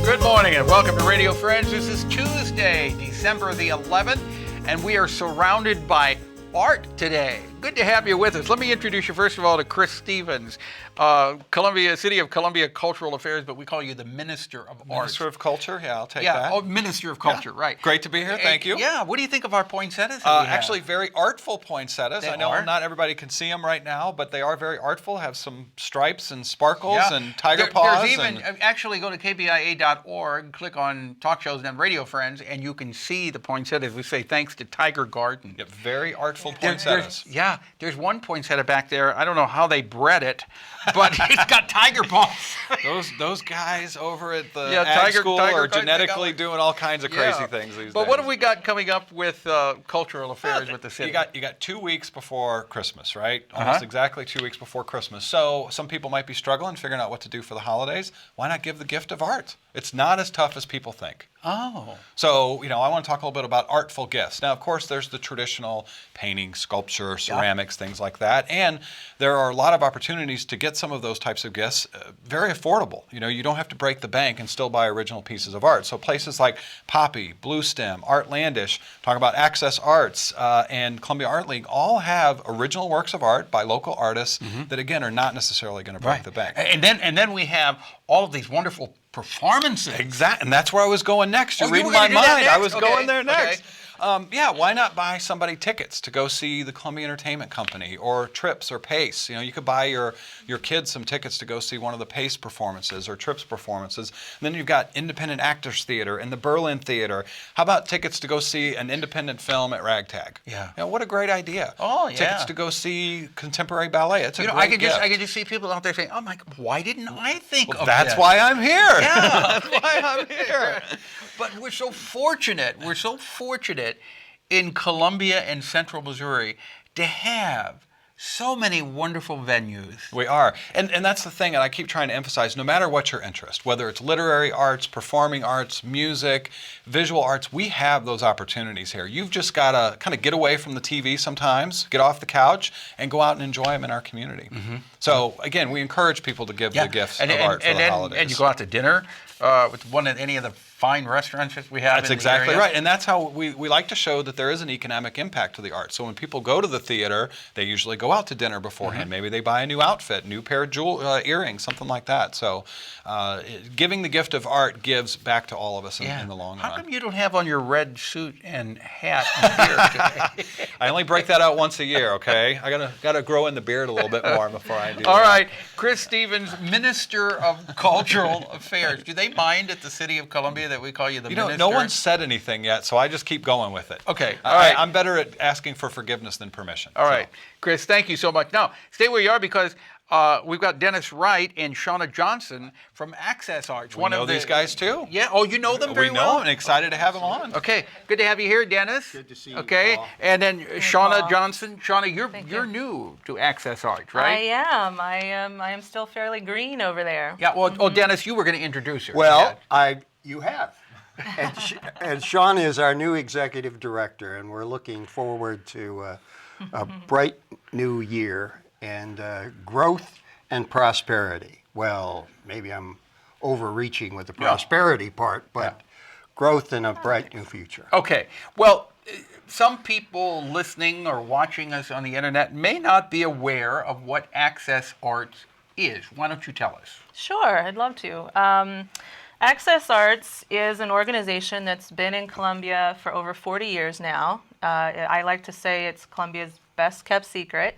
Good morning and welcome to Radio Friends. This is Tuesday, December the 11th, and we are surrounded by art today. Good to have you with us. Let me introduce you first of all to Chris Stevens, City of Columbia Cultural Affairs, but we call you the Minister of Art. Minister of Culture, yeah, I'll take that. Oh, Minister of Culture, right. Great to be here, thank you. Yeah, what do you think of our poinsettias? Actually, very artful poinsettias. They I know are. not everybody can see them right now, but they are very artful, have some stripes and sparkles and tiger paws. There's even, actually go to kbia.org, click on Talk Shows and Radio Friends, and you can see the poinsettias. We say thanks to Tiger Garden. Yep, very artful poinsettias. There's one poinsettia back there. I don't know how they bred it, but it's got tiger paws. Those guys over at the ag Tiger school are Garden, genetically doing all kinds of crazy things these days. But what have we got coming up with cultural affairs with the city? You got 2 weeks before Christmas, right? Almost exactly 2 weeks before Christmas. So some people might be struggling, figuring out what to do for the holidays. Why not give the gift of art? It's not as tough as people think. Oh. So, I want to talk a little bit about artful gifts. Now, of course, there's the traditional painting, sculpture, ceramics, things like that. And there are a lot of opportunities to get some of those types of gifts very affordable. You don't have to break the bank and still buy original pieces of art. So places like Poppy, Blue Stem, Artlandish, talk about Access Arts, and Columbia Art League all have original works of art by local artists that, again, are not necessarily going to break the bank. And then we have all of these wonderful performances. Exactly, and that's where I was going next. You're you reading were my gonna do that mind. next? I was going there next. Okay. Why not buy somebody tickets to go see the Columbia Entertainment Company or Trips or Pace? You could buy your kids some tickets to go see one of the Pace performances or Trips performances. And then you've got Independent Actors Theater and the Berlin Theater. How about tickets to go see an independent film at Ragtag? Yeah. What a great idea. Oh, yeah. Tickets to go see contemporary ballet. It's a great I gift. can just see people out there saying, "Oh my God, why didn't I think of That's this?" why I'm here. Yeah. That's why I'm here. But we're so fortunate. We're so fortunate in Columbia and Central Missouri to have so many wonderful venues. We are. And that's the thing that I keep trying to emphasize. No matter what your interest, whether it's literary arts, performing arts, music, visual arts, we have those opportunities here. You've just got to kind of get away from the TV sometimes, get off the couch, and go out and enjoy them in our community. So, again, we encourage people to give the gifts of art for the holidays. And you go out to dinner with any of the fine restaurants that we have. That's exactly right. And that's how we like to show that there is an economic impact to the art. So when people go to the theater, they usually go out to dinner beforehand. Maybe they buy a new outfit, new pair of earrings, something like that. So giving the gift of art gives back to all of us in the long run. How come you don't have on your red suit and hat and beard today? I only break that out once a year, okay? I gotta grow in the beard a little bit more before I do that. All right. Chris Stevens, Minister of Cultural Affairs. Do they mind at the City of Columbia that we call you the minister? No one's said anything yet, so I just keep going with it. Okay. All right. I'm better at asking for forgiveness than permission. All right. Chris, thank you so much. Now, stay where you are because we've got Dennis Wright and SHAWNA JOHNSON from Access Arts. We know these guys too. Yeah. Oh, you know them very well? We know them and excited to have them on. Okay. Good to have you here, Dennis. Good to see you, Okay. Paul. And then SHAWNA JOHNSON. SHAWNA, you're new to Access Arts, right? I am still fairly green over there. Yeah. Well, Dennis, you were going to introduce her. Well, you have. And Sean is our new executive director, and we're looking forward to a bright new year and growth and prosperity. Well, maybe I'm overreaching with the prosperity part, but growth and a bright new future. Okay. Well, some people listening or watching us on the internet may not be aware of what Access Arts is. Why don't you tell us? Sure, I'd love to. Access Arts is an organization that's been in Columbia for over 40 years now. I like to say it's Columbia's best kept secret.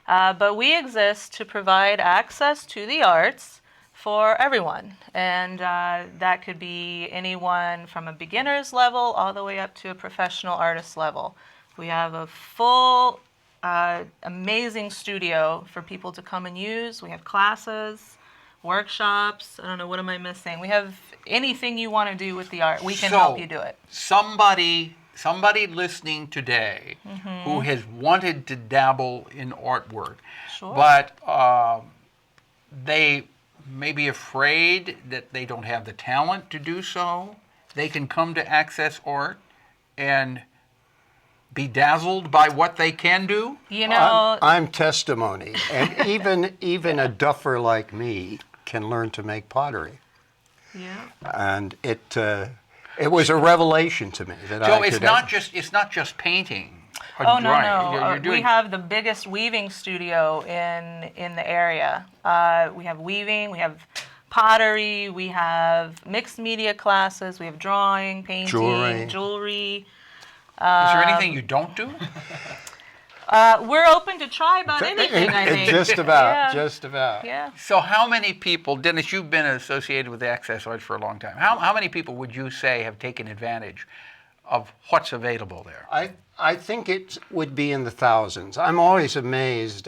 But we exist to provide access to the arts for everyone. And that could be anyone from a beginner's level all the way up to a professional artist level. We have a full amazing studio for people to come and use. We have classes, workshops. I don't know, what am I missing? We have anything you want to do with the art. We can help you do it. Somebody listening today who has wanted to dabble in artwork, Sure. but they may be afraid that they don't have the talent to do so, they can come to Access Art and be dazzled by what they can do? You know, I'm testimony, and even a duffer like me can learn to make pottery. yeah. And it was a revelation to me that So I it's could not just painting. Or Oh, no, drawing. no. You're doing, We have the biggest weaving studio in the area. We have weaving, we have pottery, we have mixed media classes, we have drawing, painting, jewelry. is there anything you don't do? We're open to try about anything, I think. Just about, Yeah. just about. Yeah. So how many people, Dennis, you've been associated with Access Arts for a long time. How many people would you say have taken advantage of what's available there? I think it would be in the thousands. I'm always amazed.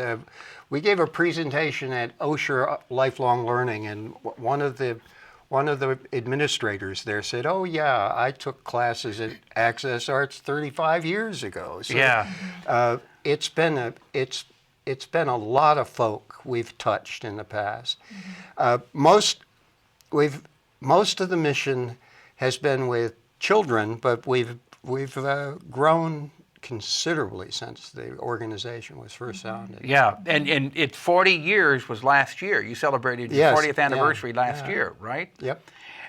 We gave a presentation at Osher Lifelong Learning, and one of the administrators there said, "Oh yeah, I took classes at Access Arts 35 years ago." So, Yeah. it's been a lot of folk we've touched in the past. Most of the mission has been with children, but we've grown considerably since the organization was first founded. Yeah, and it 40 years was last year. You celebrated your Yes, 40th anniversary yeah, last yeah. year, right? Yep.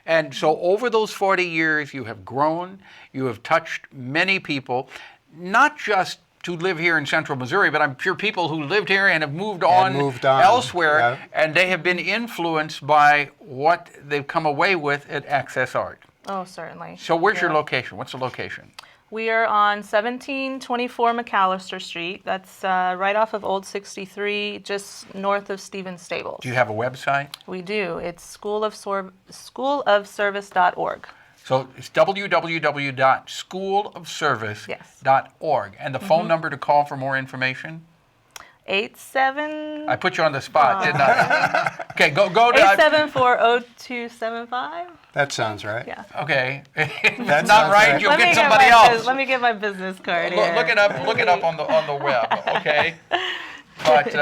And so over those 40 years, you have grown, you have touched many people, not just to live here in central Missouri, but I'm sure people who lived here and have moved on elsewhere, yeah. and they have been influenced by what they've come away with at Access Art. Oh, certainly. So where's your Yeah. location? What's the location? We are on 1724 McAllister Street. That's right off of Old 63, just north of Stevens Stables. Do you have a website? We do. It's schoolofservice.org. So it's www.schoolofservice.org. And the phone number to call for more information? 87. I put you on the spot, didn't I? Okay, go to... 874-0275. That sounds right. Yeah. Okay. If That it's not sounds right, right. you'll get somebody else. Let me get my business card Look, here. look it up on the web, okay? But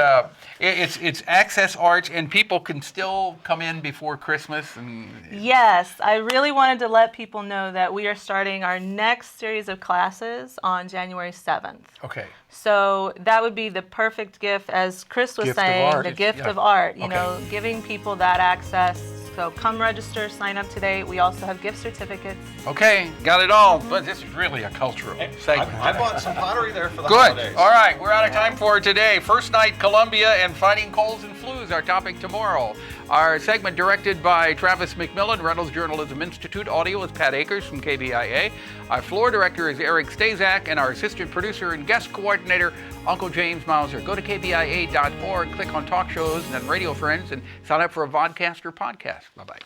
it's Access Arts, and people can still come in before Christmas. And Yes, I really wanted to let people know that we are starting our next series of classes on January 7th. okay, So that would be the perfect gift, as Chris was Gift of saying, art. the gift Yeah. of art, you Okay. know, giving people that access. So come register, sign up today. We also have gift certificates. okay, got it all. But this is really a cultural segment. I bought some pottery there for the Good. holidays. All right, we're out of time for today. First night, Columbia and fighting colds and flus, our topic tomorrow. Our segment directed by Travis McMillan, Reynolds Journalism Institute. Audio is Pat Akers from KBIA. Our floor director is Eric Stazak, and our assistant producer and guest coordinator, Uncle James Mauser. Go to KBIA.org, click on talk shows and then Radio Friends, and sign up for a vodcast or podcast. Bye-bye.